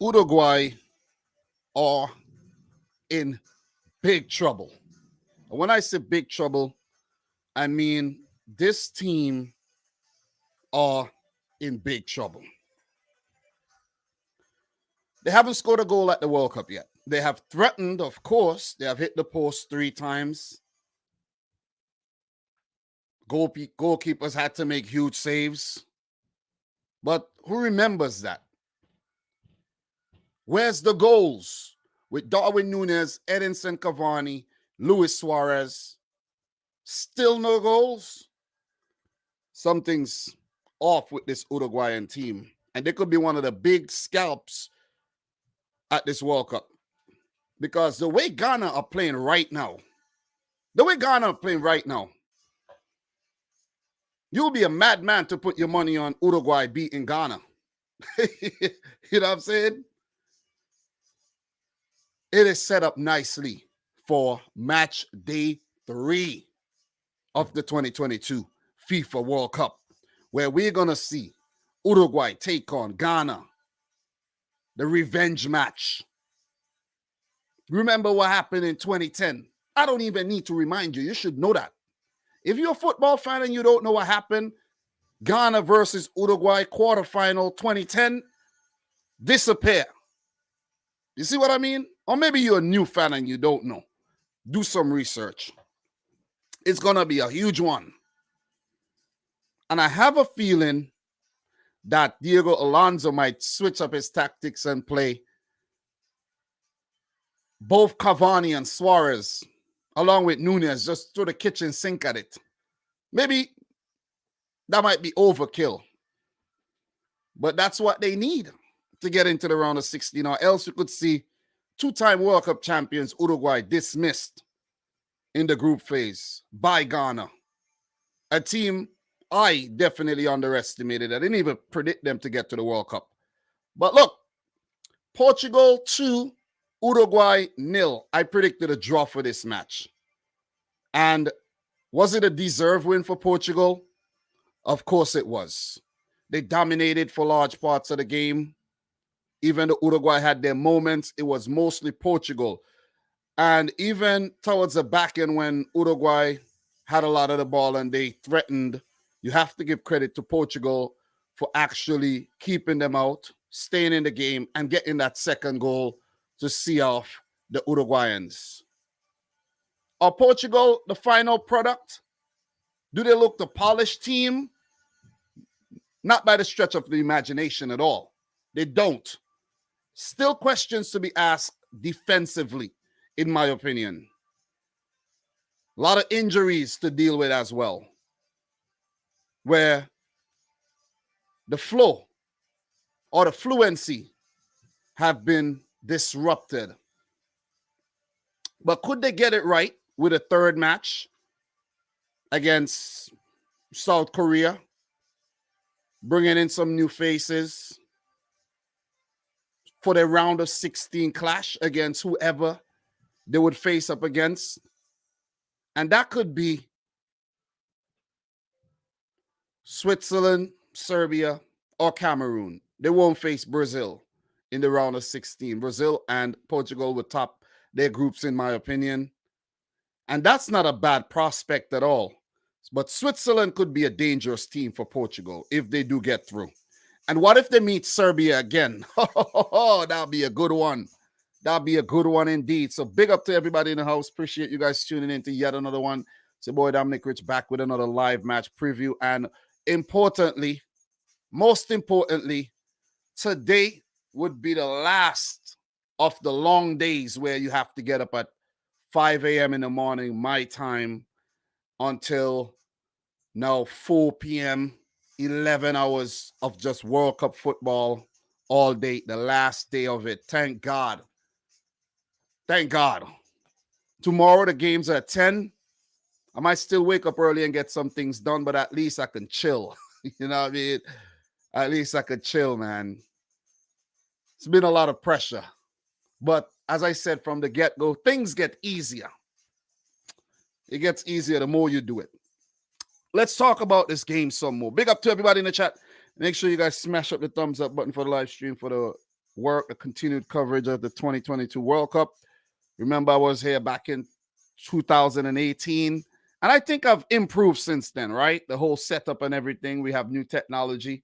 Uruguay are in big trouble. When I say big trouble, I mean this team are in big trouble. They haven't scored a goal at the World Cup yet. They have threatened, of course. They have hit the post 3 times. Goalkeepers had to make huge saves. But who remembers that? Where's the goals? With Darwin Núñez, Edinson Cavani, Luis Suarez. Still no goals? Something's off with this Uruguayan team. And they could be one of the big scalps at this World Cup. Because the way Ghana are playing right now, you'll be a madman to put your money on Uruguay beating Ghana. You know what I'm saying? It is set up nicely for match day 3 of the 2022 FIFA World Cup, where we're going to see Uruguay take on Ghana, the revenge match. Remember what happened in 2010? I don't even need to remind you. You should know that. If you're a football fan and you don't know what happened, Ghana versus Uruguay quarterfinal 2010, disappear. You see what I mean? Or maybe you're a new fan and you don't know. Do some research. It's going to be a huge one. And I have a feeling that Diego Alonso might switch up his tactics and play both Cavani and Suarez along with Núñez, just throw the kitchen sink at it. Maybe that might be overkill. But that's what they need to get into the round of 16, or else you could see 2-time World Cup champions Uruguay dismissed in the group phase by Ghana. A team I definitely underestimated. I didn't even predict them to get to the World Cup. But look, Portugal 2, Uruguay 0. I predicted a draw for this match. And was it a deserved win for Portugal? Of course it was. They dominated for large parts of the game. Even though Uruguay had their moments, it was mostly Portugal. And even towards the back end when Uruguay had a lot of the ball and they threatened, you have to give credit to Portugal for actually keeping them out, staying in the game, and getting that second goal to see off the Uruguayans. Are Portugal the final product? Do they look the polished team? Not by the stretch of the imagination at all. They don't. Still questions to be asked defensively, in my opinion. A lot of injuries to deal with as well, where the flow or the fluency have been disrupted. But could they get it right with a third match against South Korea, bringing in some new faces for their round of 16 clash against whoever they would face up against? And that could be Switzerland, Serbia, or Cameroon. They won't face Brazil in the round of 16. Brazil and Portugal would top their groups, in my opinion. And that's not a bad prospect at all. But Switzerland could be a dangerous team for Portugal if they do get through. And what if they meet Serbia again? That'll be a good one. That'll be a good one indeed. So big up to everybody in the house. Appreciate you guys tuning in to yet another one. It's your boy Dominic Rich back with another live match preview. And importantly, most importantly, today would be the last of the long days where you have to get up at 5 a.m. in the morning, my time, until now 4 p.m., 11 hours of just World Cup football all day, the last day of it. Thank God. Thank God. Tomorrow, the games are at 10. I might still wake up early and get some things done, but at least I can chill. You know what I mean? At least I could chill, man. It's been a lot of pressure. But as I said from the get-go, things get easier. It gets easier the more you do it. Let's talk about this game some more. Big up to everybody in the chat. Make sure you guys smash up the thumbs up button for the live stream for the work, the continued coverage of the 2022 World Cup. Remember, I was here back in 2018, and I think I've improved since then, right? The whole setup and everything. We have new technology.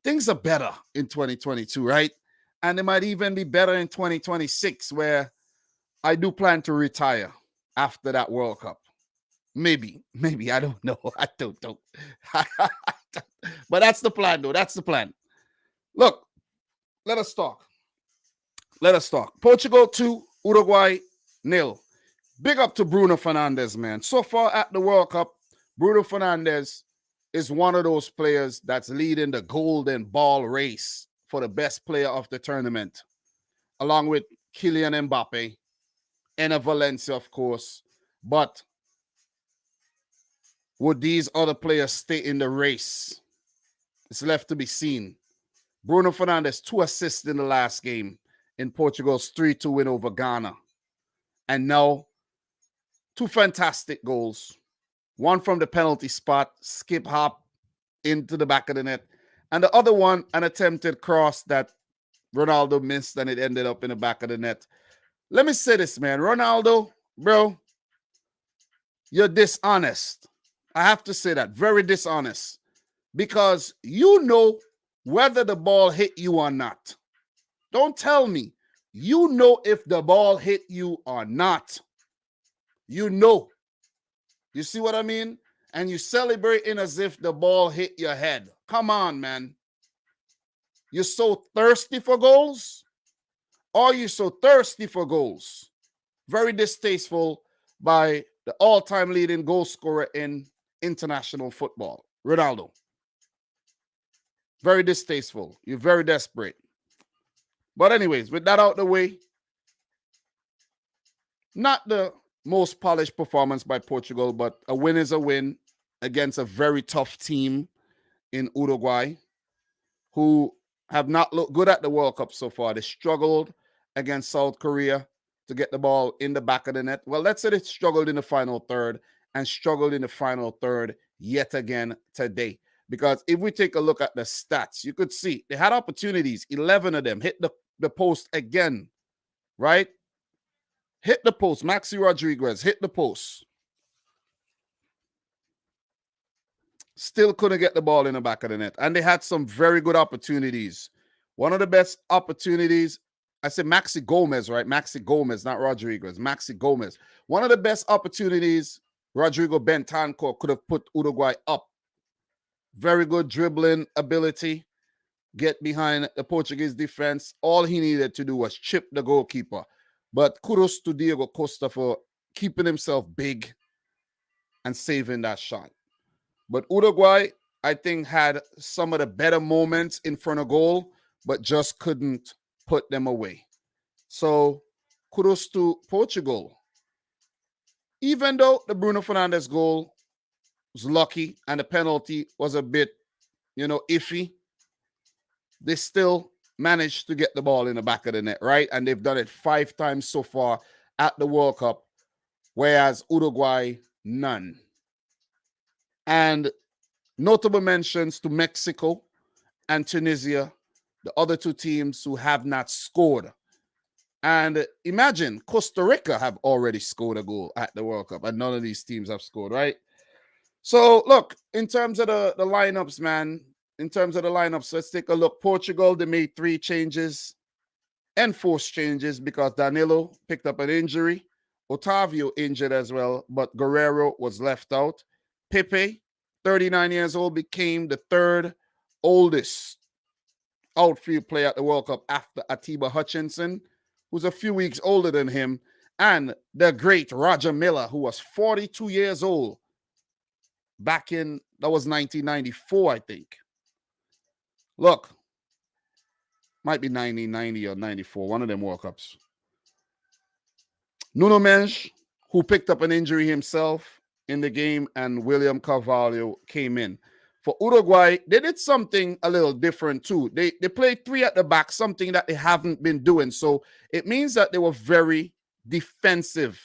Things are better in 2022, right? And they might even be better in 2026, where I do plan to retire after that World Cup. Maybe, I don't know. I don't know. But that's the plan, though. That's the plan. Look, let us talk. Portugal 2, Uruguay 0. Big up to Bruno Fernandes, man. So far at the World Cup, Bruno Fernandes is one of those players that's leading the golden ball race for the best player of the tournament, along with Kylian Mbappe, and Valencia, of course. But would these other players stay in the race? It's left to be seen. Bruno Fernandes, 2 assists in the last game in Portugal's 3-2 win over Ghana. And now, 2 fantastic goals. One from the penalty spot, skip hop into the back of the net. And the other one, an attempted cross that Ronaldo missed, and it ended up in the back of the net. Let me say this, man. Ronaldo, bro, you're dishonest. I have to say that. Very dishonest. Because you know whether the ball hit you or not. Don't tell me. You know if the ball hit you or not. You know. You see what I mean? And you celebrating as if the ball hit your head. Come on, man. You're so thirsty for goals? Are you so thirsty for goals? Very distasteful by the all-time leading goal scorer in international football, Ronaldo. Very distasteful. You're very desperate. But anyways, with that out the way, not the most polished performance by Portugal, but a win is a win against a very tough team in Uruguay, who have not looked good at the World Cup so far. They struggled against South Korea to get the ball in the back of the net. Well, let's say they struggled in the final third and struggled in the final third yet again today. Because if we take a look at the stats, you could see they had opportunities. 11 of them hit the post again, right? Hit the post. Maxi Rodriguez hit the post. Still couldn't get the ball in the back of the net. And they had some very good opportunities. One of the best opportunities, I said Maxi Gomez, right? Maxi Gomez, not Rodriguez. Maxi Gomez. One of the best opportunities Rodrigo Bentancur could have put Uruguay up. Very good dribbling ability. Get behind the Portuguese defense. All he needed to do was chip the goalkeeper. But kudos to Diego Costa for keeping himself big and saving that shot. But Uruguay, I think, had some of the better moments in front of goal, but just couldn't put them away. So kudos to Portugal. Even though the Bruno Fernandes goal was lucky and the penalty was a bit, iffy, they still managed to get the ball in the back of the net, right? And they've done it 5 times so far at the World Cup, whereas Uruguay, none. And notable mentions to Mexico and Tunisia, the other 2 teams who have not scored. And imagine Costa Rica have already scored a goal at the World Cup, and none of these teams have scored, right? So, look, in terms of the lineups, man, let's take a look. Portugal, they made 3 changes, enforced changes, because Danilo picked up an injury. Otavio injured as well, but Guerrero was left out. Pepe, 39 years old, became the 3rd oldest outfield player at the World Cup after Atiba Hutchinson, who's a few weeks older than him, and the great Roger Milla, who was 42 years old back in, that was 1994, I think. Look, might be 1990 or 94, one of them World Cups. Nuno Mendes, who picked up an injury himself in the game, and William Carvalho came in. For Uruguay, they did something a little different too. They played 3 at the back, something that they haven't been doing. So it means that they were very defensive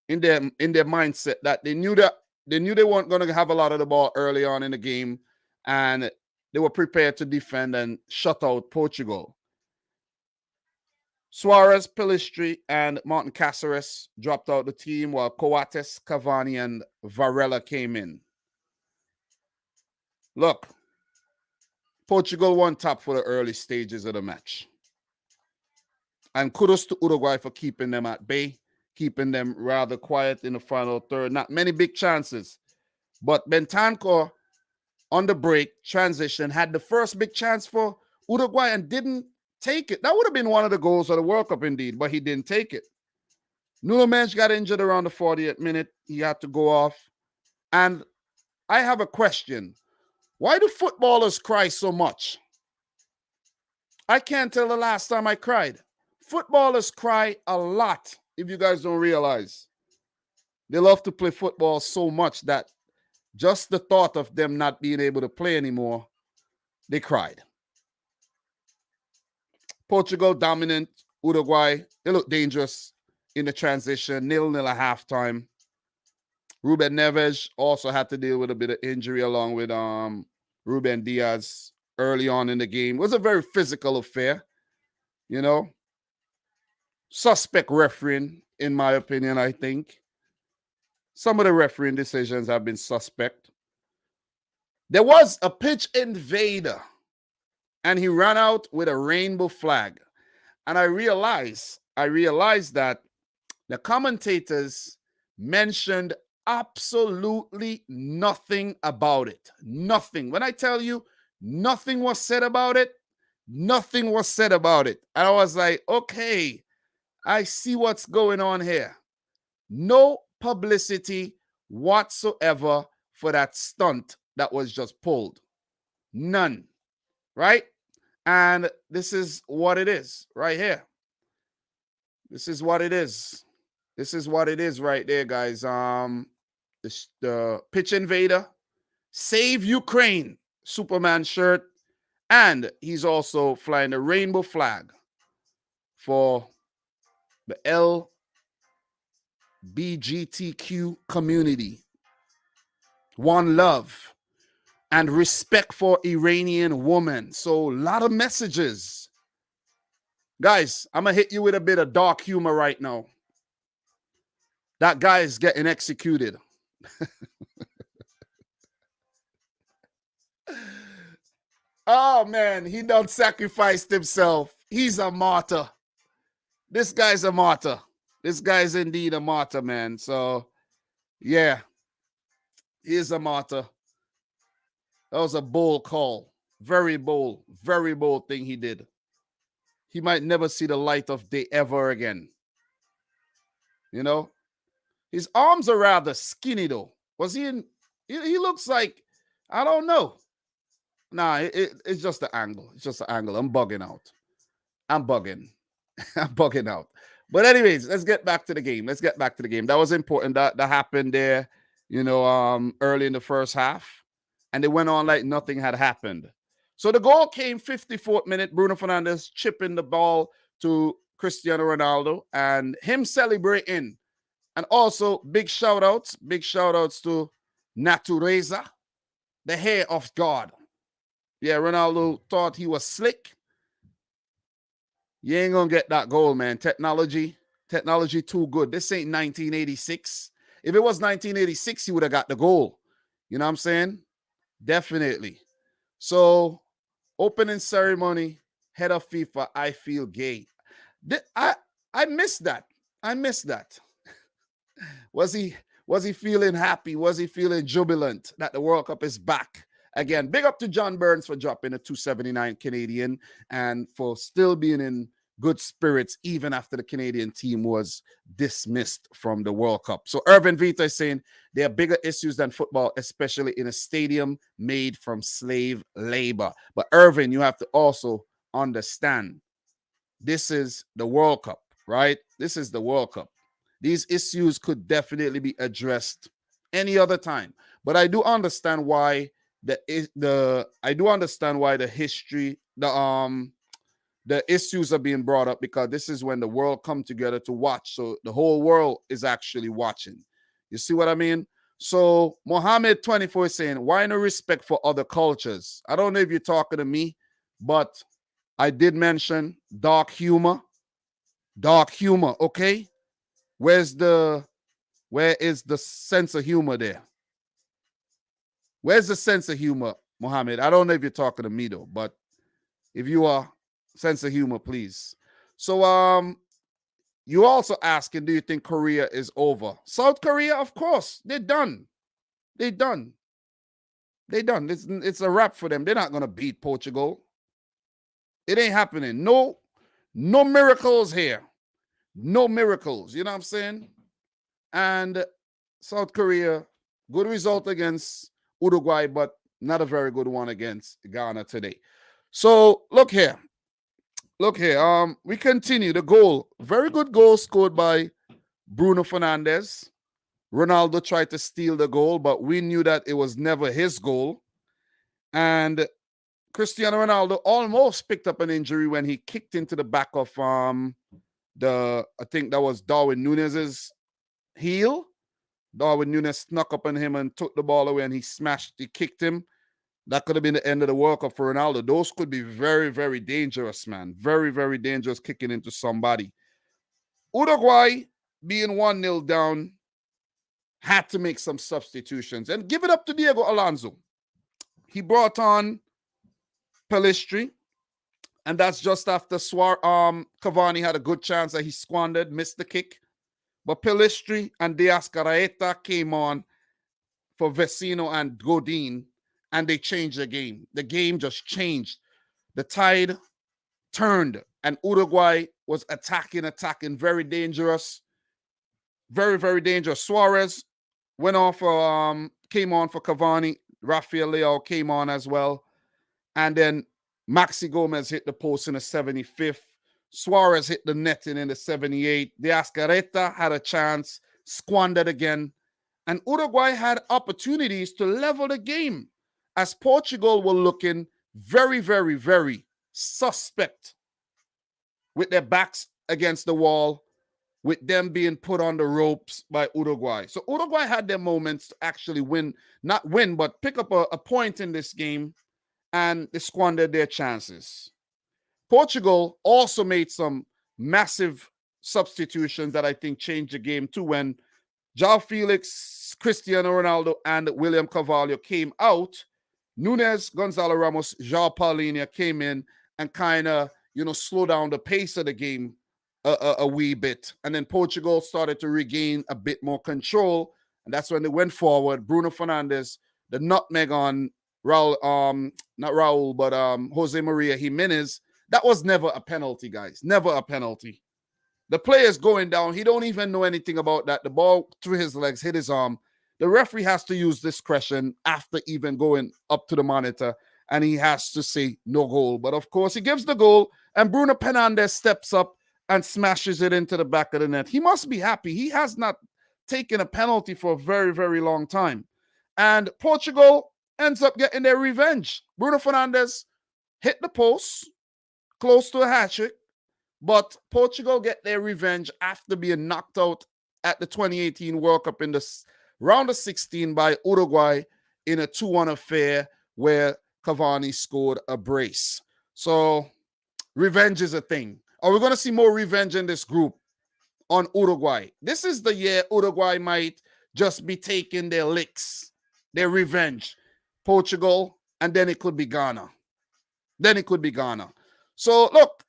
in their mindset, that they knew they weren't going to have a lot of the ball early on in the game, and they were prepared to defend and shut out Portugal. Suarez, Pellistri, and Martin Cáceres dropped out the team while Coates, Cavani, and Varela came in. Look, Portugal won top for the early stages of the match. And kudos to Uruguay for keeping them at bay, keeping them rather quiet in the final third. Not many big chances. But Bentancur, on the break, transition, had the first big chance for Uruguay and didn't take it. That would have been one of the goals of the World Cup indeed, but he didn't take it. Nuno Mendes got injured around the 40th minute. He had to go off. And I have a question. Why do footballers cry so much? I can't tell the last time I cried. Footballers cry a lot, if you guys don't realize. They love to play football so much that just the thought of them not being able to play anymore, they cried. Portugal dominant, Uruguay, they look dangerous in the transition, 0-0 at halftime. Ruben Neves also had to deal with a bit of injury along with Ruben Diaz early on in the game. It was a very physical affair, you know. Suspect refereeing, in my opinion, I think. Some of the refereeing decisions have been suspect. There was a pitch invader, and he ran out with a rainbow flag. And I realized that the commentators mentioned absolutely nothing about it. Nothing. When I tell you nothing was said about it, nothing was said about it. And I was like, okay, I see what's going on here. No publicity whatsoever for that stunt that was just pulled. None. Right? And this is what it is right here. This is what it is. This is what it is right there, guys. The pitch invader, save Ukraine Superman shirt, and he's also flying the rainbow flag for the LGBTQ community. One love and respect for Iranian women. So a lot of messages. Guys, I'm going to hit you with a bit of dark humor right now. That guy is getting executed. Oh, man, he done sacrificed himself. He's a martyr. This guy's a martyr. This guy's indeed a martyr, man. So, yeah, he is a martyr. That was a bold call. Very bold thing he did. He might never see the light of day ever again. You know? His arms are rather skinny, though. Was he in... He looks like... I don't know. Nah, it's just the angle. It's just the angle. I'm bugging out. I'm bugging out. But anyways, let's get back to the game. That was important. That happened there, you know, early in the first half. And they went on like nothing had happened. So the goal came 54th minute. Bruno Fernandes chipping the ball to Cristiano Ronaldo and him celebrating. And also big shout outs to Natureza, the hair of God. Yeah, Ronaldo thought he was slick. You ain't gonna get that goal, man. Technology too good. This ain't 1986. If it was 1986, he would have got the goal. You know what I'm saying? Definitely. So, opening ceremony, head of FIFA, I feel gay. I missed that. Was he feeling happy? Was he feeling jubilant that the World Cup is back? Again, big up to John Burns for dropping a 279 Canadian and for still being in good spirits even after the Canadian team was dismissed from the World Cup. So Irvin Vita is saying there are bigger issues than football, especially in a stadium made from slave labor. But Irvin, you have to also understand this is the World Cup, right? This is the World Cup. These issues could definitely be addressed any other time. But I do understand why the issues are being brought up, because this is when the world come together to watch. So the whole world is actually watching. You see what I mean? So Mohammed 24 is saying, why no respect for other cultures? I don't know if you're talking to me, but I did mention dark humor. Dark humor, okay? Where is the sense of humor there? Where's the sense of humor, Mohammed? I don't know if you're talking to me though, but if you are, sense of humor, please. So you also asking, do you think Korea is over? South Korea, of course, they're done. They're done. They're done. It's a wrap for them. They're not gonna beat Portugal. It ain't happening. No miracles here. No miracles. You know what I'm saying? And South Korea, good result against Uruguay, but not a very good one against Ghana today. So look here. We continue. The goal. Very good goal scored by Bruno Fernandes. Ronaldo tried to steal the goal, but we knew that it was never his goal. And Cristiano Ronaldo almost picked up an injury when he kicked into the back of I think that was Darwin Núñez's heel. Darwin Núñez snuck up on him and took the ball away, and he kicked him. That could have been the end of the World Cup for Ronaldo. Those could be very, very dangerous, man. Very, very dangerous kicking into somebody. Uruguay, being 1-0 down, had to make some substitutions. And give it up to Diego Alonso. He brought on Pelistri, and that's just after Cavani had a good chance that he squandered, missed the kick. But Pelistri and Diaz Carraeta came on for Vecino and Godin, and they changed the game. The game just changed. The tide turned, and Uruguay was attacking, very dangerous. Very, very dangerous. Suarez went off came on for Cavani. Rafael Leao came on as well. And then Maxi Gomez hit the post in the 75th. Suarez hit the netting in the 78th. Diaz Carreta had a chance, squandered again. And Uruguay had opportunities to level the game as Portugal were looking very, very, very suspect with their backs against the wall, with them being put on the ropes by Uruguay. So Uruguay had their moments to actually not win, but pick up a point in this game, and they squandered their chances. Portugal also made some massive substitutions that I think changed the game too, when João Felix, Cristiano Ronaldo, and William Carvalho came out. Núñez, Gonzalo Ramos, João Paulinho came in and kind of, slow down the pace of the game a wee bit. And then Portugal started to regain a bit more control. And that's when they went forward. Bruno Fernandes, the nutmeg on not Raul, but Jose Maria Jimenez. That was never a penalty, guys. Never a penalty. The player's going down. He don't even know anything about that. The ball through his legs, hit his arm. The referee has to use discretion after even going up to the monitor, and he has to say no goal. But of course, he gives the goal, and Bruno Fernandes steps up and smashes it into the back of the net. He must be happy. He has not taken a penalty for a very, very long time. And Portugal ends up getting their revenge. Bruno Fernandes hit the post, close to a hat-trick, but Portugal get their revenge after being knocked out at the 2018 World Cup in the round of 16 by Uruguay in a 2-1 affair where Cavani scored a brace. So revenge is a thing. Are we going to see more revenge in this group on Uruguay? This is the year Uruguay might just be taking their licks, their revenge. Portugal, and then it could be Ghana. So look,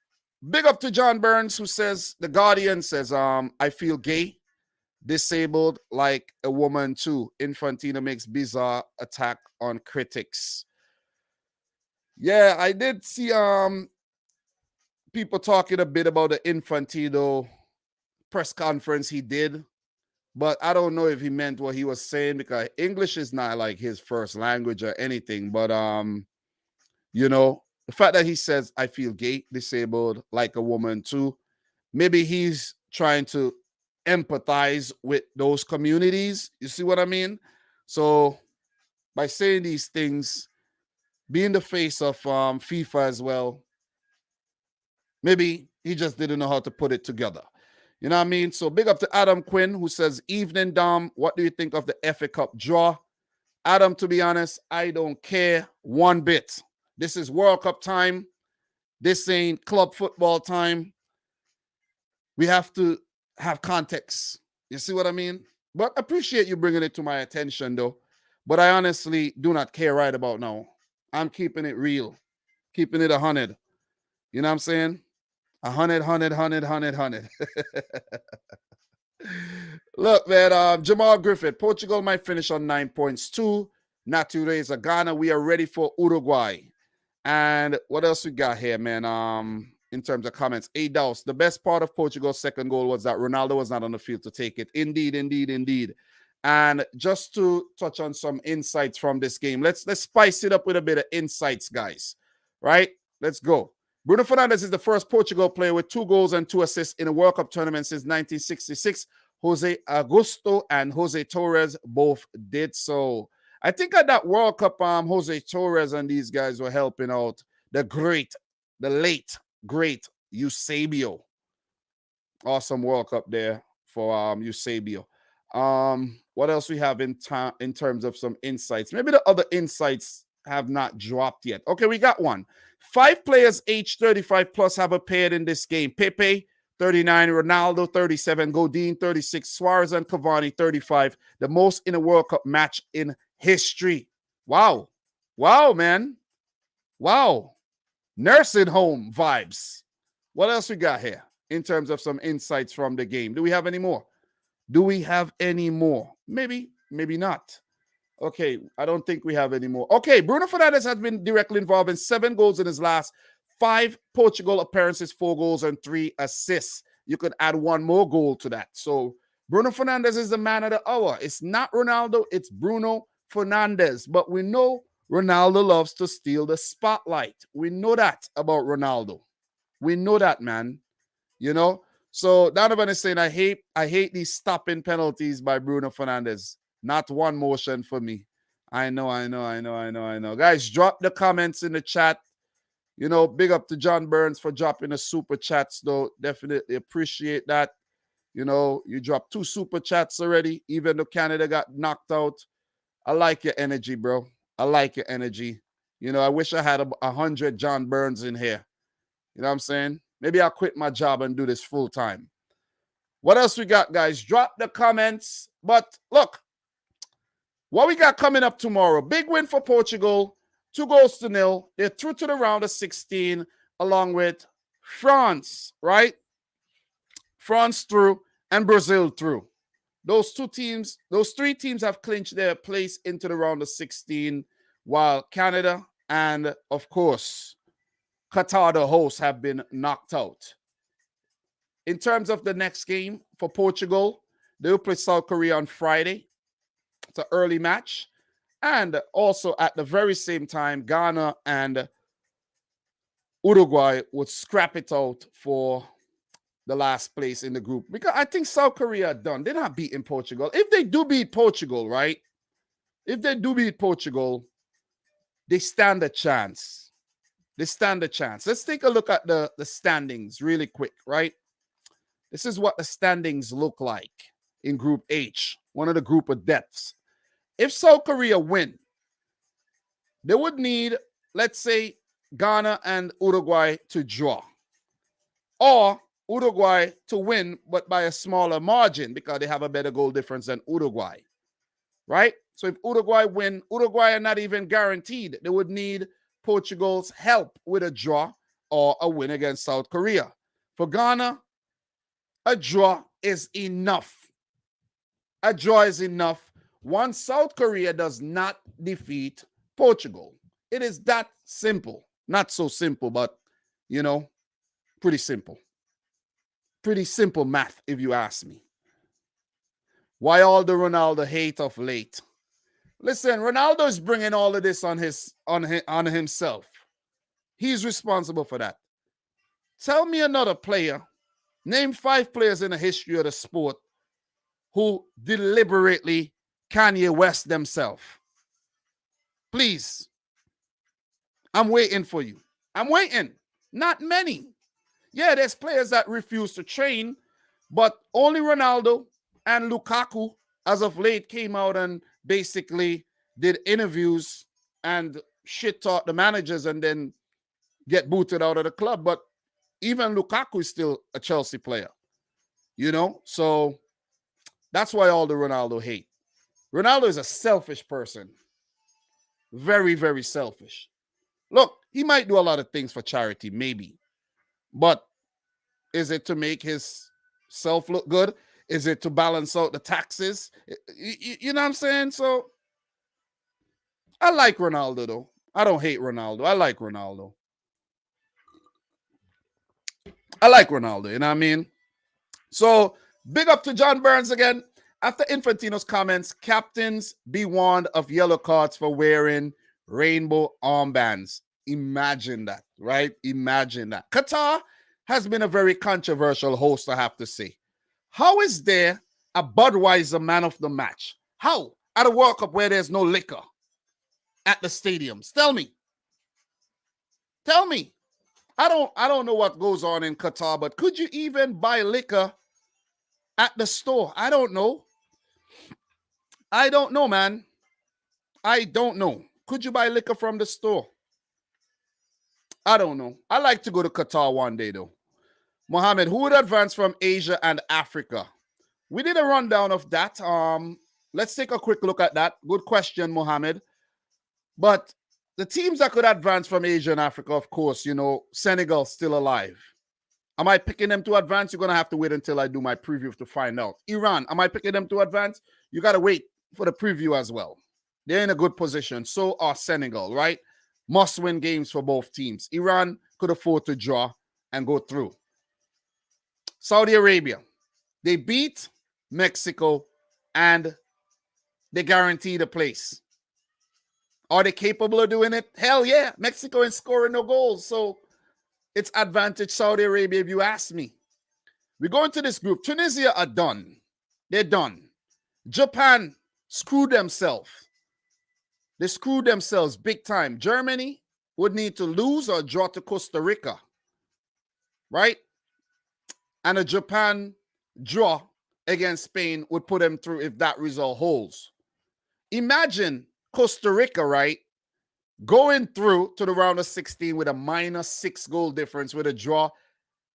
big up to John Burns, who says, The Guardian says, I feel gay, disabled like a woman too. Infantino makes bizarre attack on critics. Yeah, I did see people talking a bit about the Infantino press conference he did, but I don't know if he meant what he was saying, because English is not like his first language or anything. But the fact that he says, I feel gay, disabled like a woman too, maybe he's trying to empathize with those communities. You see what I mean? So by saying these things, being the face of FIFA as well, maybe he just didn't know how to put it together. You know what I mean? So big up to Adam Quinn, who says, evening, Dom. What do you think of the FA Cup draw? Adam, to be honest, I don't care one bit. This is World Cup time. This ain't club football time. we have to have context. You see what I mean? But appreciate you bringing it to my attention, though. But I honestly do not care right about now. I'm keeping it real, keeping it 100. You know what I'm saying? 100, 100, 100, 100, 100. Look, man, Jamal Griffith, Portugal might finish on 9 points too. Natureza, Ghana, we are ready for Uruguay. And what else we got here, man? In terms of comments, A Douse, the best part of Portugal's second goal was that Ronaldo was not on the field to take it. Indeed, indeed, indeed. And just to touch on some insights from this game, let's spice it up with a bit of insights, guys. Right? Let's go. Bruno Fernandes is the first Portugal player with 2 goals and 2 assists in a World Cup tournament since 1966. Jose Augusto and Jose Torres both did so. I think at that World Cup, Jose Torres and these guys were helping out the late, great Eusebio. Awesome World Cup there for Eusebio. What else we have in terms of some insights? Maybe the other insights have not dropped yet. Okay, we got one. 5 players age 35 plus have appeared in this game. Pepe, 39, Ronaldo, 37, Godin, 36, Suarez and Cavani, 35. The most in a World Cup match in history. Wow. Wow, man. Wow. Nursing home vibes. What else we got here in terms of some insights from the game? Do we have any more? Do we have any more? Maybe, maybe not. Okay, I don't think we have any more. Okay, Bruno Fernandes has been directly involved in 7 goals in his last 5 Portugal appearances, 4 goals and 3 assists. You could add 1 more goal to that. So Bruno Fernandes is the man of the hour. It's not Ronaldo, it's Bruno Fernandes. But we know Ronaldo loves to steal the spotlight. We know that about Ronaldo. We know that, man. You know? So Donovan is saying, I hate these stopping penalties by Bruno Fernandes. Not one motion for me. I know. Guys, drop the comments in the chat. You know, big up to John Burns for dropping the super chats, though. Definitely appreciate that. You know, you dropped 2 super chats already, even though Canada got knocked out. I like your energy, bro. I like your energy. You know, I wish I had 100 John Burns in here. You know what I'm saying? Maybe I'll quit my job and do this full time. What else we got, guys? Drop the comments. But look, what we got coming up tomorrow? Big win for Portugal, 2-0. They're through to the round of 16, along with France, right? France through and Brazil through. Those 3 teams have clinched their place into the round of 16, while Canada and, of course, Qatar, the hosts, have been knocked out. In terms of the next game for Portugal, they will play South Korea on Friday. It's an early match. And also at the very same time, Ghana and Uruguay would scrap it out for the last place in the group. Because I think South Korea are done. They're not beating Portugal. If they do beat Portugal, right? If they do beat Portugal, they stand a chance. They stand a chance. Let's take a look at the standings really quick, right? This is what the standings look like in Group H, one of the group of deaths. If South Korea win, they would need, let's say, Ghana and Uruguay to draw. Or Uruguay to win, but by a smaller margin because they have a better goal difference than Uruguay. Right? So if Uruguay win, Uruguay are not even guaranteed. They would need Portugal's help with a draw or a win against South Korea. For Ghana, a draw is enough. A draw is enough once South Korea does not defeat Portugal. It is that simple. Not so simple, but, you know, pretty simple. Pretty simple math, if you ask me. Why all the Ronaldo hate of late? Listen, Ronaldo is bringing all of this on himself. He's responsible for that. Tell me another player. Name 5 players in the history of the sport who deliberately Kanye West themselves. Please. I'm waiting for you. I'm waiting. Not many. Yeah, there's players that refuse to train, but only Ronaldo and Lukaku, as of late, came out and basically did interviews and shit-talk the managers and then get booted out of the club. But even Lukaku is still a Chelsea player. You know, so that's why all the Ronaldo hate. Ronaldo is a selfish person. Very, very selfish. Look, he might do a lot of things for charity, maybe. But is it to make his self look good? Is it to balance out the taxes? You know what I'm saying? So I like Ronaldo, though. I don't hate Ronaldo. I like Ronaldo. I like Ronaldo, you know what I mean? So big up to John Burns again. After Infantino's comments, captains be warned of yellow cards for wearing rainbow armbands. Imagine that, right? Imagine that. Qatar has been a very controversial host, I have to say. How is there a Budweiser man of the match? How? At a World Cup where there's no liquor at the stadiums. Tell me. Tell me. I don't know what goes on in Qatar, but could you even buy liquor at the store? I don't know. I don't know, man. I don't know. Could you buy liquor from the store? I don't know. I like to go to Qatar one day, though. Mohammed, who would advance from Asia and Africa? We did a rundown of that. Let's take a quick look at that. Good question, Mohammed. But the teams that could advance from Asia and Africa, of course, you know, Senegal still alive. Am I picking them to advance? You're going to have to wait until I do my preview to find out. Iran, am I picking them to advance? You got to wait for the preview as well. They're in a good position. So are Senegal, right? Must-win games for both teams. Iran could afford to draw and go through. Saudi Arabia, they beat Mexico and they guaranteed a place. Are they capable of doing it? Hell yeah. Mexico ain't scoring no goals. So it's advantage Saudi Arabia if you ask me. We go into this group. Tunisia are done. They're done. Japan screwed themselves. They screwed themselves big time. Germany would need to lose or draw to Costa Rica. Right? And a Japan draw against Spain would put them through if that result holds. Imagine Costa Rica, right, going through to the round of 16 with a -6 goal difference with a draw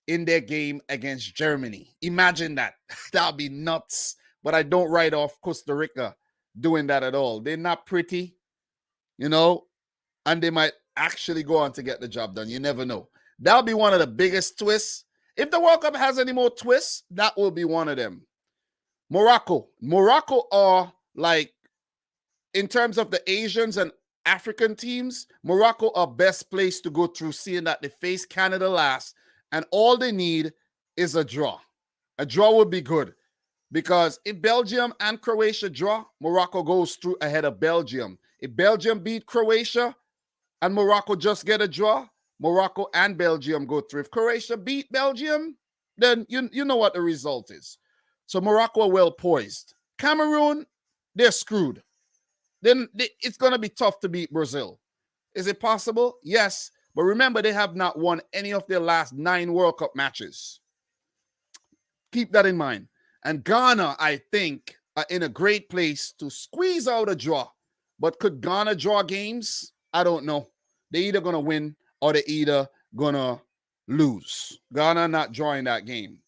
in their game against Germany. Imagine that. That would be nuts. But I don't write off Costa Rica doing that at all. They're not pretty, you know, and they might actually go on to get the job done. You never know. That'll be one of the biggest twists. If the World Cup has any more twists, that will be one of them. Morocco. Morocco are like, in terms of the Asians and African teams, Morocco are best placed to go through, seeing that they face Canada last, and all they need is a draw. A draw would be good, because if Belgium and Croatia draw, Morocco goes through ahead of Belgium. If Belgium beat Croatia and Morocco just get a draw, Morocco and Belgium go through. If Croatia beat Belgium, then you know what the result is. So Morocco are well poised. Cameroon, they're screwed. Then it's going to be tough to beat Brazil. Is it possible? Yes. But remember, they have not won any of their last 9 World Cup matches. Keep that in mind. And Ghana, I think, are in a great place to squeeze out a draw. But could Ghana draw games? I don't know. They're either going to win or they're either going to lose. Ghana not drawing that game.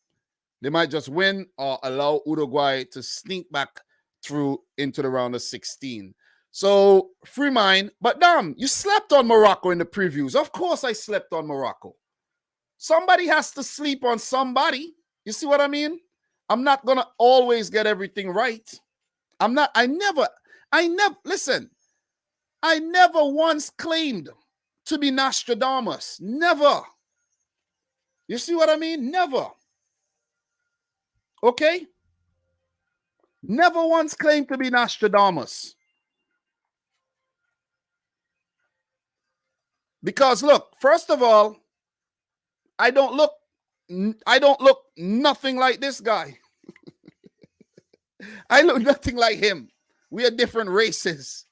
They might just win or allow Uruguay to sneak back through into the round of 16. So, free mind. But damn, you slept on Morocco in the previews. Of course I slept on Morocco. Somebody has to sleep on somebody. You see what I mean? I'm not going to always get everything right. I never, listen, I never once claimed to be Nostradamus. Never. You see what I mean? Never. Okay? Never once claimed to be Nostradamus. Because look, first of all, I don't look nothing like this guy. I look nothing like him. We are different races.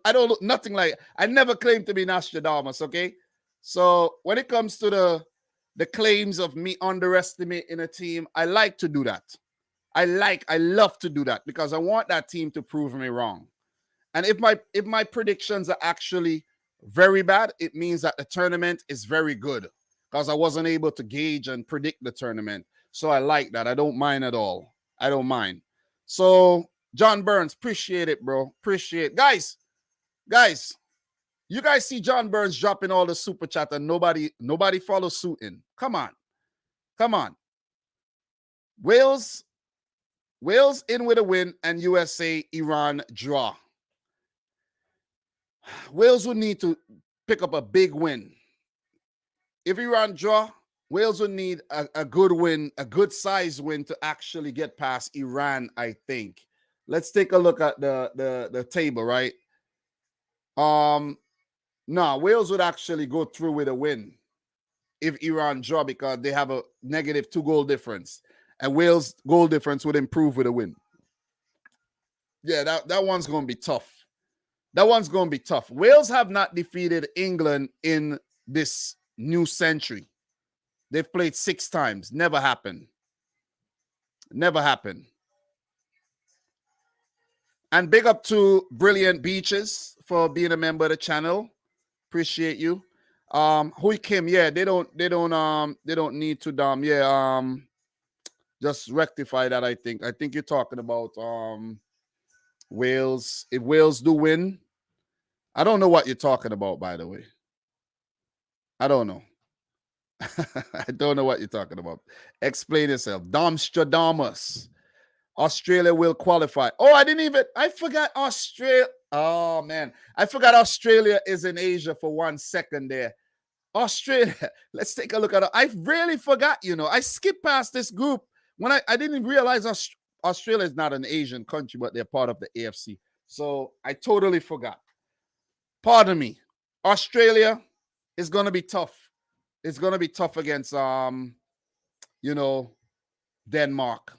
I don't look nothing like, I never claimed to be Nostradamus, okay? So when it comes to the claims of me underestimating a team, I like to do that. I love to do that because I want that team to prove me wrong. And if my predictions are actually very bad, it means that the tournament is very good because I wasn't able to gauge and predict the tournament. So I like that. I don't mind at all. I don't mind. So John Burns, appreciate it, bro. Appreciate it. Guys, you guys see John Burns dropping all the super chat and nobody follows suit in. Come on. Come on. Wales in with a win and USA, Iran draw. Wales would need to pick up a big win. If Iran draw, Wales would need a good win, a good size win to actually get past Iran, I think. Let's take a look at the table, right? No, Wales would actually go through with a win if Iran draw because they have a negative 2 goal difference. And Wales' goal difference would improve with a win. Yeah, that one's going to be tough. That one's going to be tough. Wales have not defeated England in this new century. They've played 6 times. Never happened. Never happened. And big up to Brilliant Beaches for being a member of the channel. Appreciate you. Hui Kim, yeah, they don't need to just rectify that. I think you're talking about Wales. If Wales do win, I don't know what you're talking about, by the way. I don't know. I don't know what you're talking about. Explain yourself. Domstradamus. Australia will qualify. Oh, I forgot Australia. Oh, man. I forgot Australia is in Asia for 1 second there. Australia. Let's take a look at it. I really forgot, I skipped past this group when I didn't realize Australia is not an Asian country, but they're part of the AFC. So I totally forgot. Pardon me. Australia is going to be tough. It's going to be tough against, Denmark.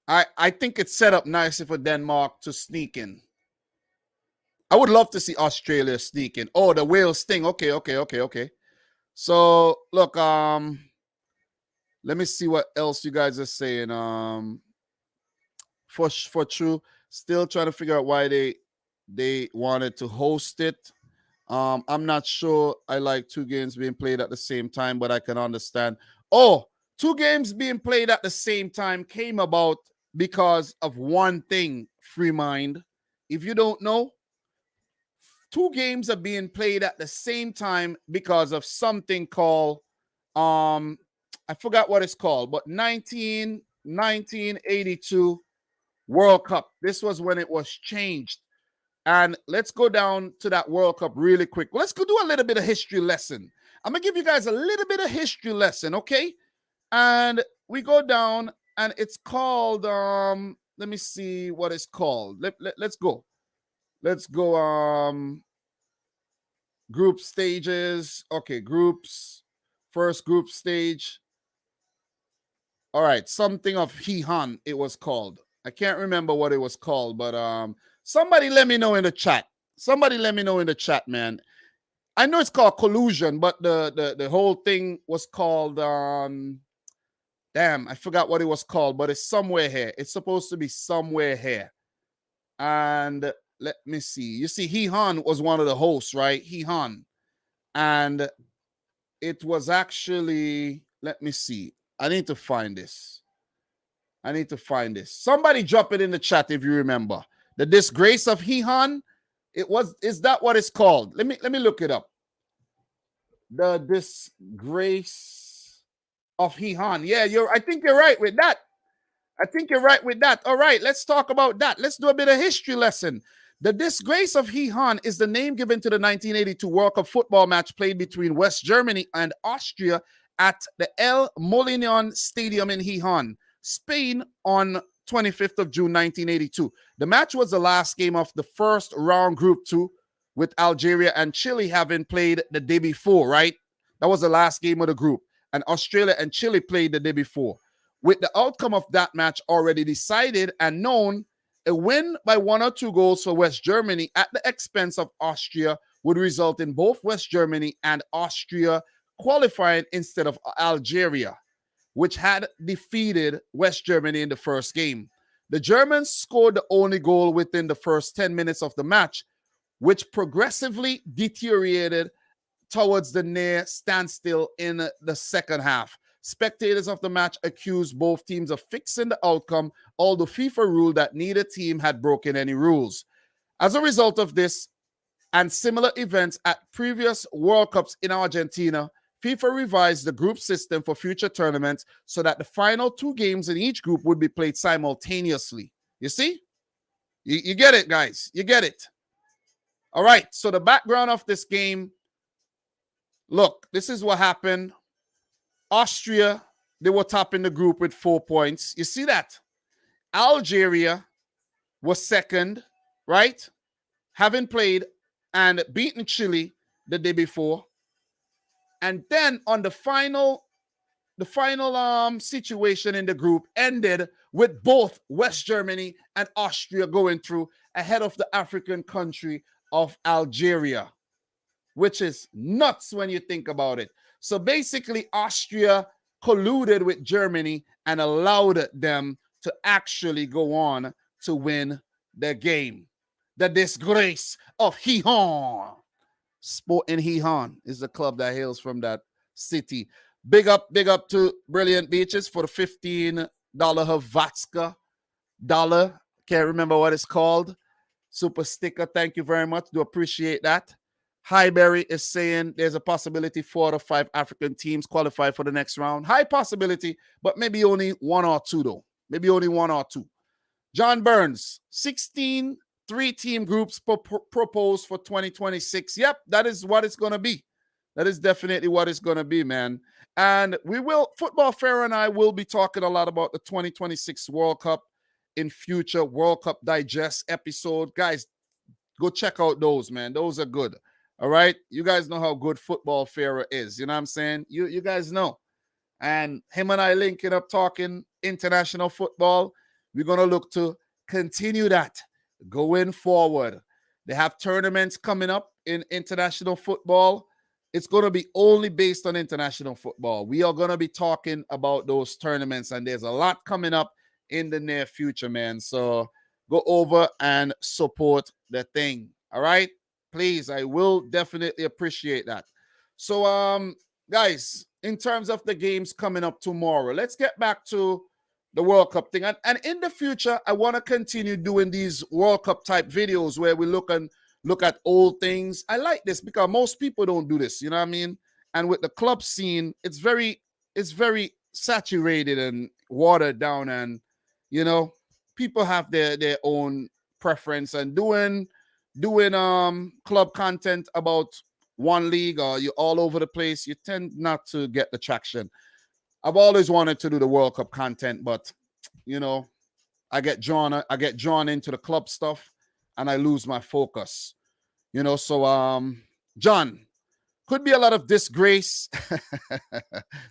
I think it's set up nicely for Denmark to sneak in. I would love to see Australia sneak in. Oh, the Wales thing. Okay. So, look, let me see what else you guys are saying. For true, still trying to figure out why they wanted to host it. I'm not sure I like 2 games being played at the same time, but I can understand. Oh, 2 games being played at the same time came about because of one thing, free mind. If you don't know, 2 games are being played at the same time because of something called, I forgot what it's called, but 1982 World Cup. This was when it was changed. And let's go down to that World Cup really quick. Let's go do a little bit of history lesson. I'm going to give you guys a little bit of history lesson, okay? And we go down, and it's called, let me see what it's called. Let's go. Let's go, group stages. Okay, groups. First group stage. All right, something of He-Han it was called. I can't remember what it was called, but somebody let me know in the chat. Somebody let me know in the chat, man. I know it's called collusion, but the whole thing was called, damn, I forgot what it was called, but it's somewhere here. It's supposed to be somewhere here. And let me see. You see, He-Han was one of the hosts, right? He-Han. And it was actually, let me see. I need to find this. Somebody drop it in the chat if you remember. The Disgrace of He-Han. Is that what it's called? Let me look it up. The Disgrace of He-Han. Yeah, I think you're right with that. All right, let's talk about that. Let's do a bit of history lesson. The Disgrace of He-Han is the name given to the 1982 World Cup football match played between West Germany and Austria at the El Molinón Stadium in He-Han, Spain on 25th of June, 1982. The match was the last game of the first round Group 2, with Algeria and Chile having played the day before, right? That was the last game of the group. And Australia and Chile played the day before. With the outcome of that match already decided and known, a win by 1 or 2 goals for West Germany at the expense of Austria would result in both West Germany and Austria qualifying instead of Algeria, which had defeated West Germany in the first game. The Germans scored the only goal within the first 10 minutes of the match, which progressively deteriorated towards the near standstill in the second half. Spectators of the match accused both teams of fixing the outcome, although FIFA ruled that neither team had broken any rules. As a result of this and similar events at previous World Cups in Argentina, FIFA revised the group system for future tournaments so that the final 2 games in each group would be played simultaneously. You see? You get it, guys. You get it. All right. So the background of this game, look, this is what happened. Austria, they were top in the group with 4 points. You see that? Algeria was second, right? Having played and beaten Chile the day before. And then on the final situation in the group ended with both West Germany and Austria going through ahead of the African country of Algeria, which is nuts when you think about it. So basically, Austria colluded with Germany and allowed them to actually go on to win the game. The disgrace of Gijón. Sporting Gijón is the club that hails from that city. Big up to Brilliant Beaches for the $15 Hrvatska dollar. Can't remember what it's called. Super sticker. Thank you very much. Do appreciate that. Highberry is saying there's a possibility 4 out of 5 African teams qualify for the next round. High possibility, but maybe only 1 or 2 though. Maybe only 1 or 2. John Burns, 16 3-team groups proposed for 2026. Yep, that is what it's going to be. That is definitely what it's going to be, man. And Football Fair and I will be talking a lot about the 2026 World Cup in future World Cup Digest episode. Guys, go check out those, man. Those are good. All right? You guys know how good Football Fair is. You know what I'm saying? You guys know. And him and I linking up talking international football. We're going to look to continue that going forward. They have tournaments coming up in international football. It's going to be only based on international football. We are going to be talking about those tournaments, and there's a lot coming up in the near future, man. So go over and support the thing. All right? Please, I will definitely appreciate that. So, guys, in terms of the games coming up tomorrow, let's get back to the World Cup thing. And in the future, I want to continue doing these World Cup type videos where we look at old things. I like this because most people don't do this, you know what I mean? And with the club scene, it's very saturated and watered down, and you know, people have their own preference, and doing club content about one league or you're all over the place, you tend not to get the traction. I've always wanted to do the World Cup content, but you know, I get drawn into the club stuff and I lose my focus. You know, so John, could be a lot of disgrace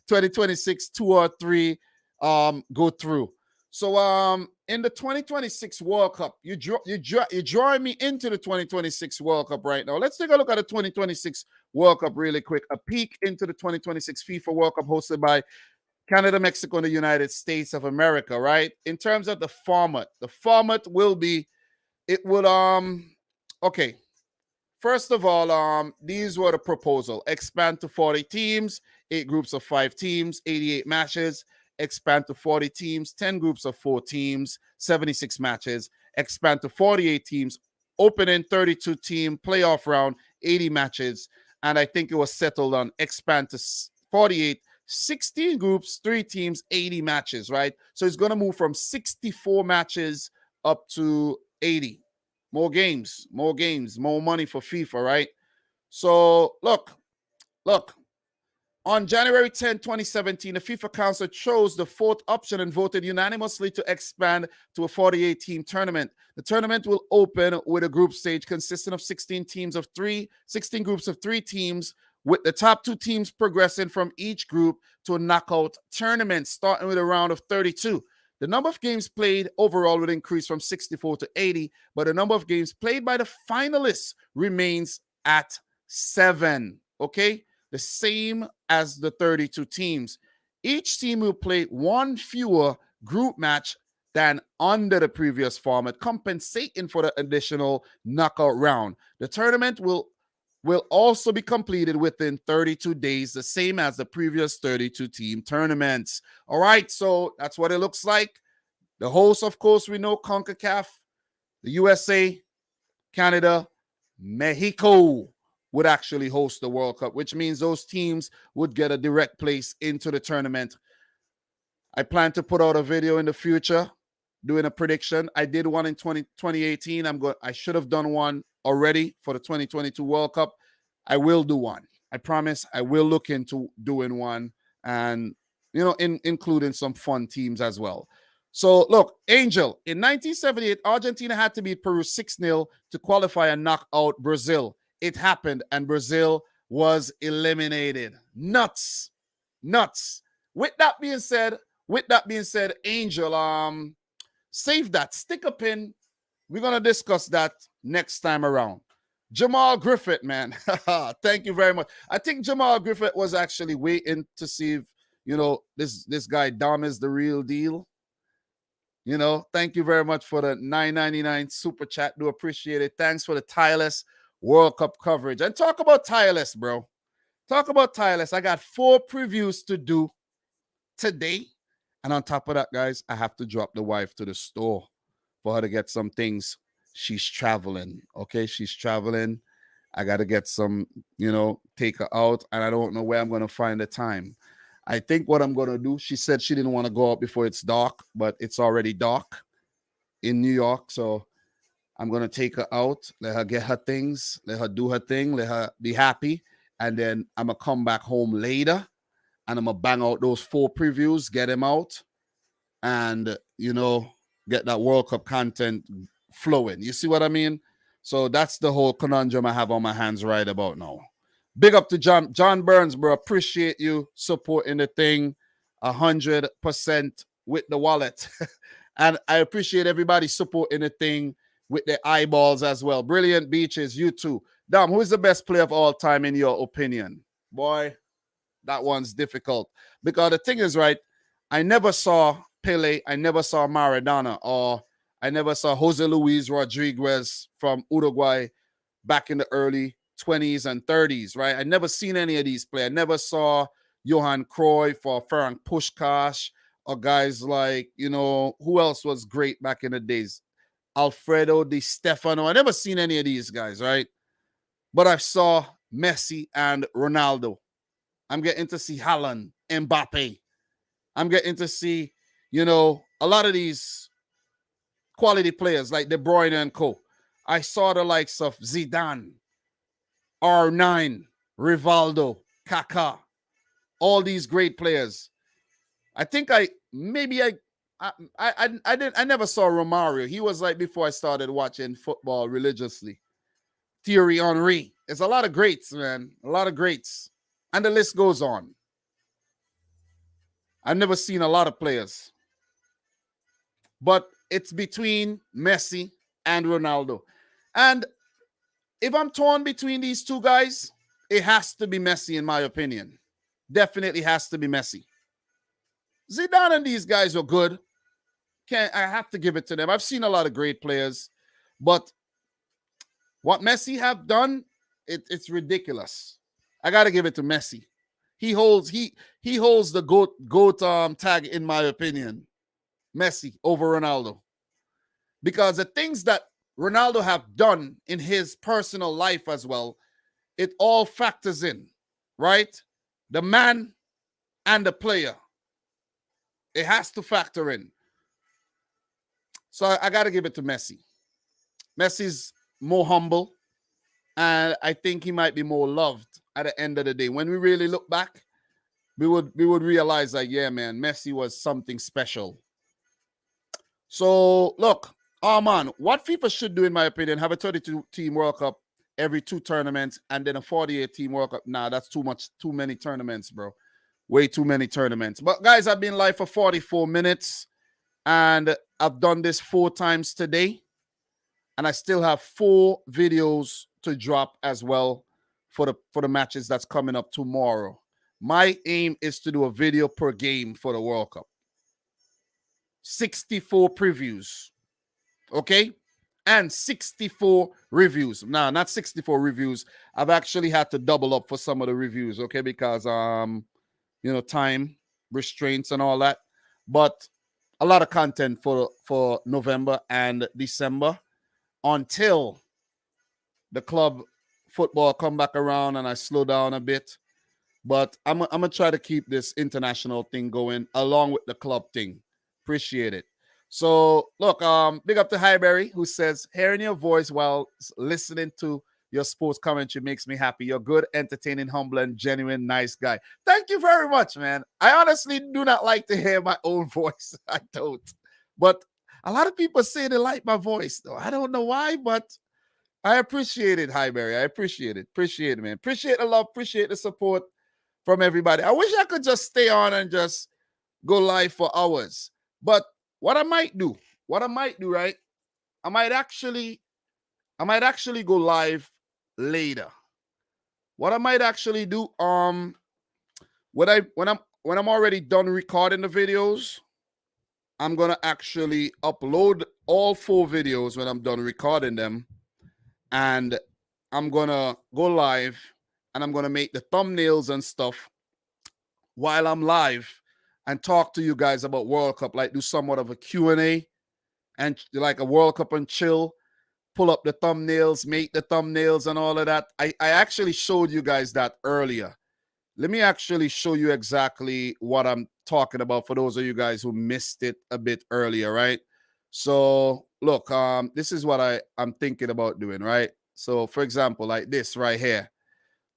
2026 2 or 3 go through. So in the 2026 World Cup, you're drawing me into the 2026 World Cup right now. Let's take a look at the 2026 World Cup really quick. A peek into the 2026 FIFA World Cup hosted by Canada, Mexico, and the United States of America, right? In terms of the format will be, okay. First of all, these were the proposal. Expand to 40 teams, 8 groups of 5 teams, 88 matches. Expand to 40 teams, 10 groups of 4 teams, 76 matches. Expand to 48 teams, opening 32-team playoff round, 80 matches. And I think it was settled on expand to 48, 16 groups, 3 teams, 80 matches, right? So it's going to move from 64 matches up to 80. More games, more money for FIFA, right? So look. On January 10, 2017, the FIFA Council chose the 4th option and voted unanimously to expand to a 48-team tournament. The tournament will open with a group stage consisting of 16 groups of 3 teams, with the top 2 teams progressing from each group to a knockout tournament, starting with a round of 32. The number of games played overall would increase from 64 to 80, but the number of games played by the finalists remains at 7, okay? The same as the 32 teams. Each team will play 1 fewer group match than under the previous format, compensating for the additional knockout round. The tournament will will also be completed within 32 days, the same as the previous 32-team tournaments. All right, so that's what it looks like. The hosts, of course, we know CONCACAF, the USA, Canada, Mexico would actually host the World Cup, which means those teams would get a direct place into the tournament. I plan to put out a video in the future doing a prediction. I did one in 2018. I should have done one already for the 2022 World Cup. I will do one. I promise I will look into doing one and, including some fun teams as well. So, look, Angel, in 1978, Argentina had to beat Peru 6-0 to qualify and knock out Brazil. It happened, and Brazil was eliminated. Nuts. With that being said, Angel, save that. Stick a pin. We're going to discuss that next time around. Jamal Griffith, man. Thank you very much. I think Jamal Griffith was actually waiting to see if, this guy Dom is the real deal. Thank you very much for the $9.99 super chat. Do appreciate it. Thanks for the tireless World Cup coverage. And talk about tireless, bro. Talk about tireless. I got 4 previews to do today. And on top of that, guys, I have to drop the wife to the store for her to get some things. She's traveling. Okay, she's traveling. I got to get some, take her out. And I don't know where I'm going to find the time. I think what I'm going to do, she said she didn't want to go out before it's dark, but it's already dark in New York. So I'm going to take her out, let her get her things, let her do her thing, let her be happy. And then I'm going to come back home later and I'm going to bang out those 4 previews, get them out and, get that World Cup content flowing. You see what I mean? So that's the whole conundrum I have on my hands right about now. Big up to John Burns, bro. Appreciate you supporting the thing 100% with the wallet. And I appreciate everybody supporting the thing with their eyeballs as well. Brilliant Beaches, you too. Dom, who is the best player of all time in your opinion? Boy, that one's difficult. Because the thing is, right, I never saw Pele, I never saw Maradona, or I never saw Jose Luis Rodriguez from Uruguay back in the early 20s and 30s, right? I never seen any of these play. I never saw Johan Cruyff or Ferenc Puskás or guys like, who else was great back in the days? Alfredo Di Stefano. I never seen any of these guys, right? But I saw Messi and Ronaldo. I'm getting to see Haaland, Mbappe. I'm getting to see, a lot of these quality players like De Bruyne and co. I saw the likes of Zidane, R9, Rivaldo, Kaká, all these great players. I think I never saw Romario. He was like before I started watching football religiously. Thierry Henry. It's a lot of greats, man. A lot of greats. And the list goes on. I've never seen a lot of players. But it's between Messi and Ronaldo. And if I'm torn between these two guys, it has to be Messi, in my opinion. Definitely has to be Messi. Zidane and these guys are good. I have to give it to them. I've seen a lot of great players, but what Messi have done, it's ridiculous. I got to give it to Messi. He holds the GOAT tag, in my opinion. Messi over Ronaldo. Because the things that Ronaldo have done in his personal life as well, it all factors in, right? The man and the player. It has to factor in. So I got to give it to Messi. Messi's more humble, and I think he might be more loved at the end of the day. When we really look back, we would realize that, yeah, man, Messi was something special. So, look, man, what FIFA should do, in my opinion, have a 32-team World Cup every 2 tournaments and then a 48-team World Cup. Nah, that's too many tournaments, bro. Way too many tournaments. But, guys, I've been live for 44 minutes, and I've done this 4 times today, and I still have 4 videos to drop as well for the matches that's coming up tomorrow. My aim is to do a video per game for the World Cup. 64 previews. Okay? and 64 reviews. Nah, not 64 reviews. I've actually had to double up for some of the reviews, okay, because time restraints and all that. But a lot of content for November and December until the club football come back around and I slow down a bit. But I'm gonna try to keep this international thing going along with the club thing. Appreciate it. So look, big up to Highberry who says, hearing your voice while listening to your sports commentary makes me happy. You're good, entertaining, humble, and genuine, nice guy. Thank you very much, man. I honestly do not like to hear my own voice. I don't. But a lot of people say they like my voice, though. I don't know why, but I appreciate it, Highberry. I appreciate it. Appreciate it, man. Appreciate the love. Appreciate the support from everybody. I wish I could just stay on and just go live for hours. But what I might do, right? I might actually go live later. What I might actually do, when I'm already done recording the videos, I'm gonna actually upload all 4 videos when I'm done recording them, and I'm gonna go live and I'm gonna make the thumbnails and stuff while I'm live and talk to you guys about World Cup, like do somewhat of a Q&A and like a World Cup and chill, pull up the thumbnails, make the thumbnails and all of that. I actually showed you guys that earlier. Let me actually show you exactly what I'm talking about for those of you guys who missed it a bit earlier, right? So look, this is what I'm thinking about doing, right? So for example, like this right here,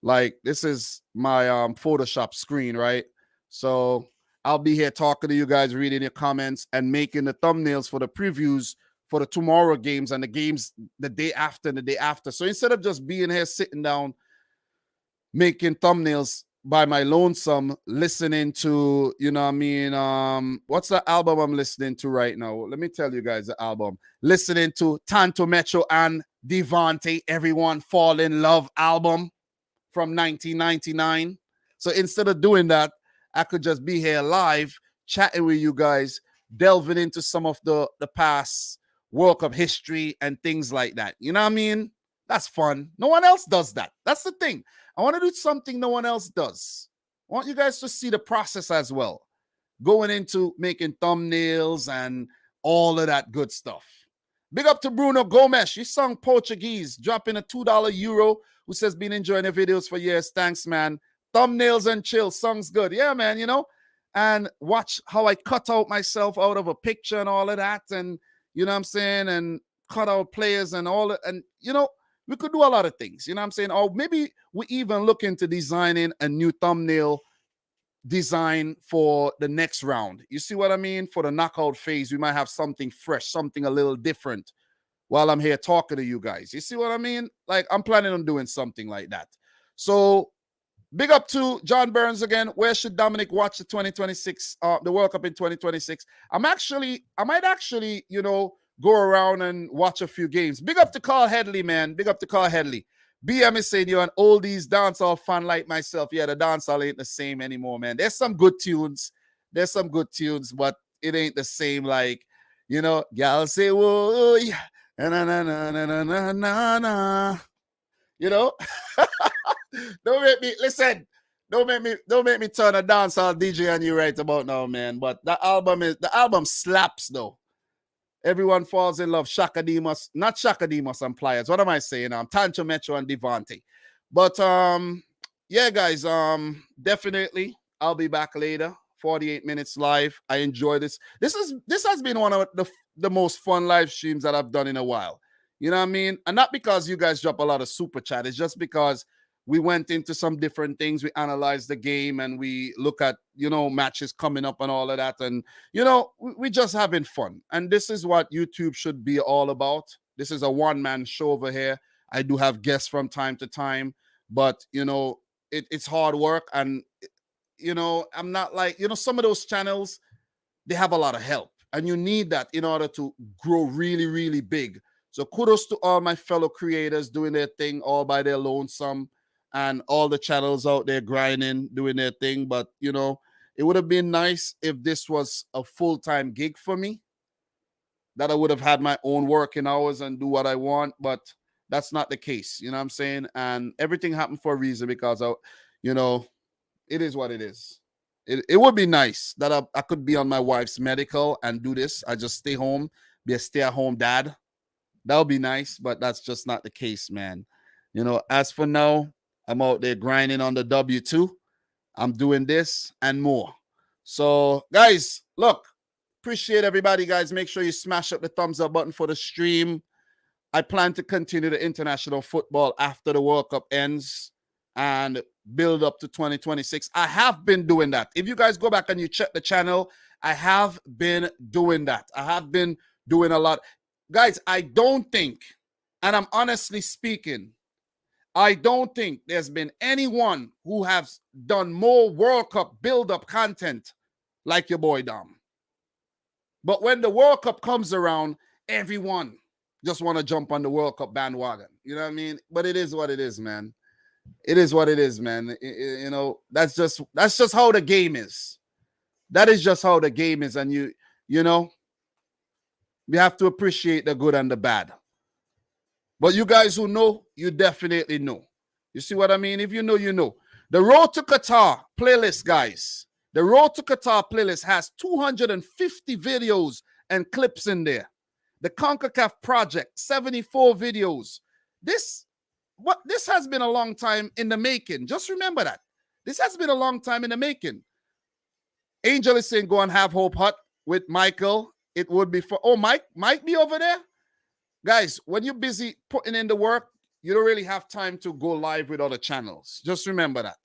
like this is my Photoshop screen, right? So I'll be here talking to you guys, reading your comments and making the thumbnails for the previews for the tomorrow games and the games the day after and the day after. So instead of just being here sitting down making thumbnails by my lonesome, listening to, what's the album I'm listening to right now? Let me tell you guys the album. Listening to Tanto Metro and Devante, Everyone Fall in Love album from 1999. So instead of doing that, I could just be here live, chatting with you guys, delving into some of the past World Cup history and things like that. You know what I mean? That's fun. No one else does that. That's the thing. I want to do something no one else does. I want you guys to see the process as well, going into making thumbnails and all of that good stuff. Big up to Bruno Gomes. You sung Portuguese, dropping a $2 euro, who says, been enjoying the videos for years. Thanks, man. Thumbnails and chill. Song's good. Yeah, man, and watch how I cut out myself out of a picture and all of that. And, you know what I'm saying? And cut out players and all that. And, we could do a lot of things. You know what I'm saying? Or maybe we even look into designing a new thumbnail design for the next round. You see what I mean? For the knockout phase, we might have something fresh, something a little different while I'm here talking to you guys. You see what I mean? Like, I'm planning on doing something like that. So big up to John Burns again. Where should Dominic watch the 2026, the World Cup in 2026? I might actually, go around and watch a few games. Big up to Carl Headley, man. Big up to Carl Headley. BM is saying you're an oldies dancehall fan like myself. Yeah, the dancehall ain't the same anymore, man. There's some good tunes. But it ain't the same like, y'all say, whoa, yeah. Na, na, na, na, na, na, na, na. Don't make me turn a dancehall DJ on you right about now, man. But the album slaps though. Everyone Falls in Love, Shaka Demus, not Shaka Demus and Pliers. What am I saying? Tancho Metro and Devante. But yeah, guys, definitely I'll be back later. 48 minutes live. I enjoy this. This has been one of the most fun live streams that I've done in a while. You know what I mean? And not because you guys drop a lot of super chat. It's just because we went into some different things. We analyzed the game and we look at, matches coming up and all of that. And, we just having fun. And this is what YouTube should be all about. This is a one-man show over here. I do have guests from time to time, but, it's hard work. And, I'm not like, some of those channels, they have a lot of help. And you need that in order to grow really, really big. So kudos to all my fellow creators doing their thing all by their lonesome. And all the channels out there grinding, doing their thing. But, it would have been nice if this was a full-time gig for me. that I would have had my own working hours and do what I want, but that's not the case. You know what I'm saying? And everything happened for a reason because it is what it is. It would be nice that I could be on my wife's medical and do this. I just stay home, be a stay-at-home dad. That would be nice, but that's just not the case, man. As for now, I'm out there grinding on the W2. I'm doing this and more. So, guys, look, appreciate everybody, guys. Make sure you smash up the thumbs up button for the stream. I plan to continue the international football after the World Cup ends and build up to 2026. I have been doing that. If you guys go back and you check the channel, I have been doing that. I have been doing a lot. Guys, I don't think, and I'm honestly speaking, I don't think there's been anyone who has done more World Cup build-up content like your boy Dom. But when the World Cup comes around, everyone just want to jump on the World Cup bandwagon. You know what I mean? But it is what it is, man. It is what it is, man. That's just how the game is. That is just how the game is. And we have to appreciate the good and the bad. But you guys who know, you definitely know. You see what I mean? If you know, you know. The Road to Qatar playlist, guys. The Road to Qatar playlist has 250 videos and clips in there. The CONCACAF project, 74 videos. This has been a long time in the making. Just remember that. This has been a long time in the making. Angel is saying go and have Hope Hut with Michael. It would be for, Mike be over there? Guys, when you're busy putting in the work, you don't really have time to go live with other channels. Just remember that.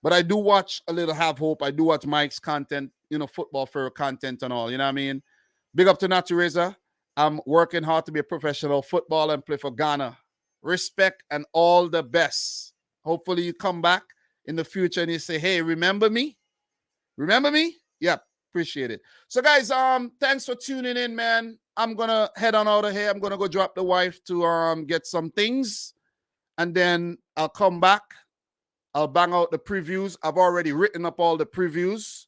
But I do watch a little Have Hope. I do watch Mike's content, football for content and all. You know what I mean? Big up to Natu Reza. I'm working hard to be a professional footballer and play for Ghana. Respect and all the best. Hopefully you come back in the future and you say, hey, remember me? Remember me? Yep. Appreciate it. So, guys, thanks for tuning in, man. I'm going to head on out of here. I'm going to go drop the wife to get some things. And then I'll come back. I'll bang out the previews. I've already written up all the previews.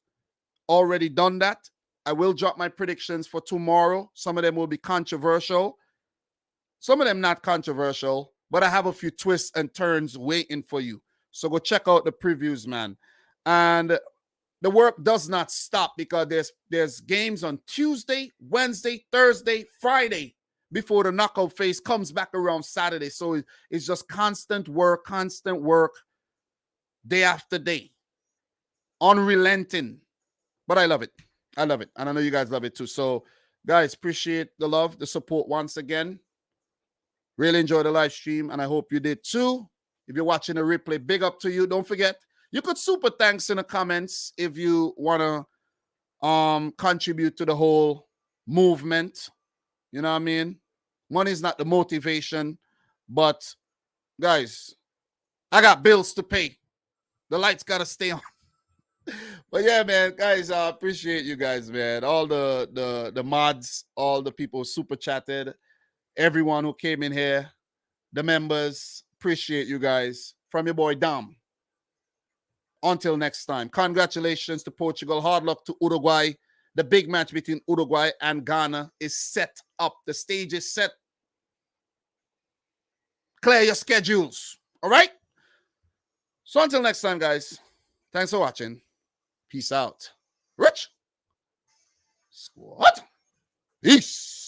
Already done that. I will drop my predictions for tomorrow. Some of them will be controversial. Some of them not controversial. But I have a few twists and turns waiting for you. So go check out the previews, man. And the work does not stop because there's games on Tuesday, Wednesday, Thursday, Friday before the knockout phase comes back around Saturday. So it's just constant work, day after day, unrelenting. But I love it. I love it. And I know you guys love it too. So, guys, appreciate the love, the support once again. Really enjoy the live stream, and I hope you did too. If you're watching a replay, big up to you. Don't forget, you could super thanks in the comments if you want to contribute to the whole movement. You know what I mean? Money is not the motivation, but guys, I got bills to pay. The lights got to stay on. But yeah, man, guys, I appreciate you guys, man. All the mods, all the people super chatted, everyone who came in here, the members, appreciate you guys. From your boy Dom. Until next time, congratulations to Portugal. Hard luck to Uruguay. The big match between Uruguay and Ghana is set up. The stage is set. Clear your schedules. All right? So until next time, guys, thanks for watching. Peace out. Rich Squad. Peace.